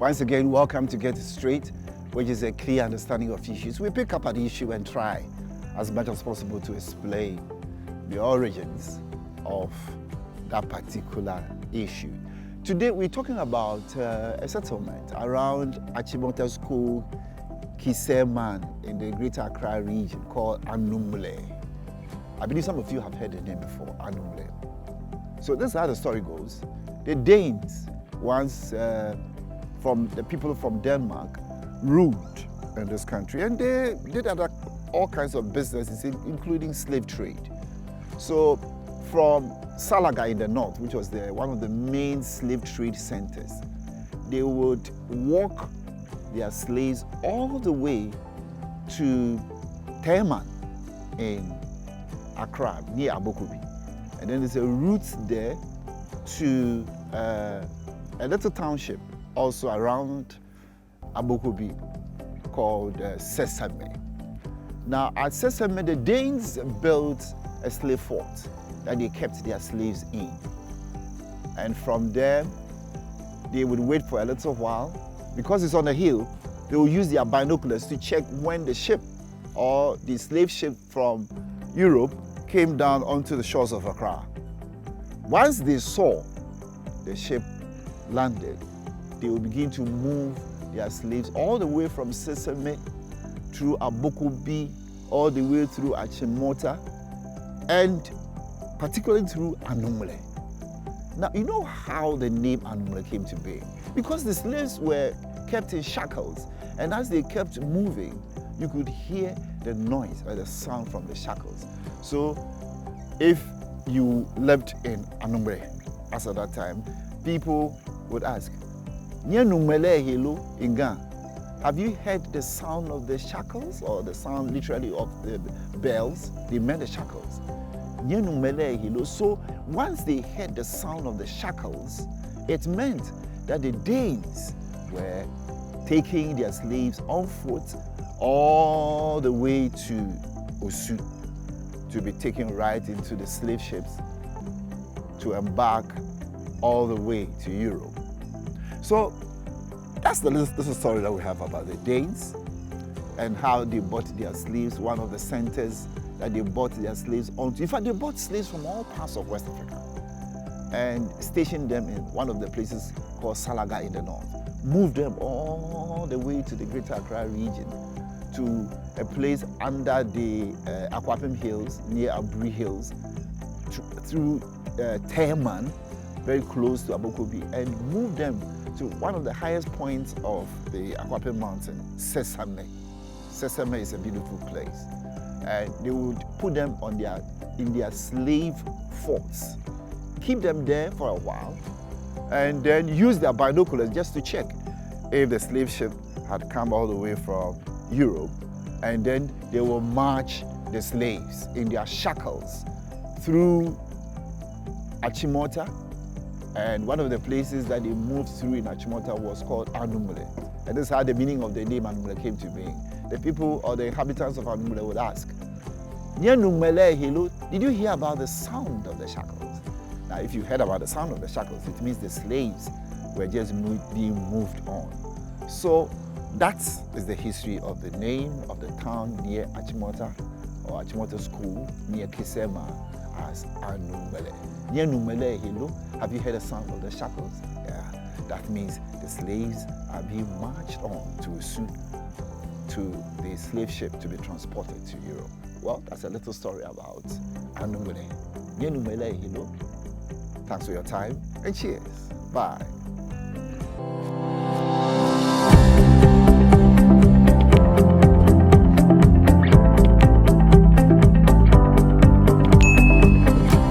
Once again, welcome to Get It Straight, which is a clear understanding of issues. We pick up an issue and try as much as possible to explain the origins of that particular issue. Today, we're talking about a settlement around Achimota School, Kiseman, in the Greater Accra region called Anumle. I believe some of you have heard the name before, Anumle. So this is how the story goes. The Danes, once from the people from Denmark, ruled in this country, and they did all kinds of businesses, including slave trade. So from Salaga in the north, which was one of the main slave trade centers, they would walk their slaves all the way to Teman in Accra, near Abokobi. And then there's a route there to a little township also around Abokobi called Sesame. Now at Sesame, the Danes built a slave fort that they kept their slaves in. And from there, they would wait for a little while. Because it's on a hill, they will use their binoculars to check when the ship or the slave ship from Europe came down onto the shores of Accra. Once they saw the ship landed, they would begin to move their slaves all the way from Sesame through Abokobi, all the way through Achimota, and particularly through Anumle. Now, you know how the name Anumle came to be? Because the slaves were kept in shackles, and as they kept moving, you could hear the noise or the sound from the shackles. So, if you lived in Anumle, as at that time, people would ask, have you heard the sound of the shackles, or the sound literally of the bells? They meant the shackles. So once they heard the sound of the shackles, it meant that the Danes were taking their slaves on foot all the way to Osu to be taken right into the slave ships to embark all the way to Europe. So that's the little story that we have about the Danes and how they bought their slaves, one of the centers that they bought their slaves onto. In fact, they bought slaves from all parts of West Africa and stationed them in one of the places called Salaga in the north. Moved them all the way to the Greater Accra region, to a place under the Akwapim Hills, near Aburi Hills, through Teman, very close to Abokobi, and moved them to one of the highest points of the Akwapim Mountain, Sesame. Sesame is a beautiful place. And they would put them in their slave forts, keep them there for a while, and then use their binoculars just to check if the slave ship had come all the way from Europe. And then they will march the slaves in their shackles through Achimota. And one of the places that they moved through in Achimota was called Anumle. And this is how the meaning of the name Anumle came to being. The people or the inhabitants of Anumle would ask, did you hear about the sound of the shackles? Now, if you heard about the sound of the shackles, it means the slaves were just being moved on. So that is the history of the name of the town near Achimota, or Achimota School, near Kisema, as Anumle. Have you heard the sound of the shackles? Yeah, that means the slaves are being marched on to Osu, to the slave ship to be transported to Europe. Well, that's a little story about Anumle. Thanks for your time and cheers. Bye.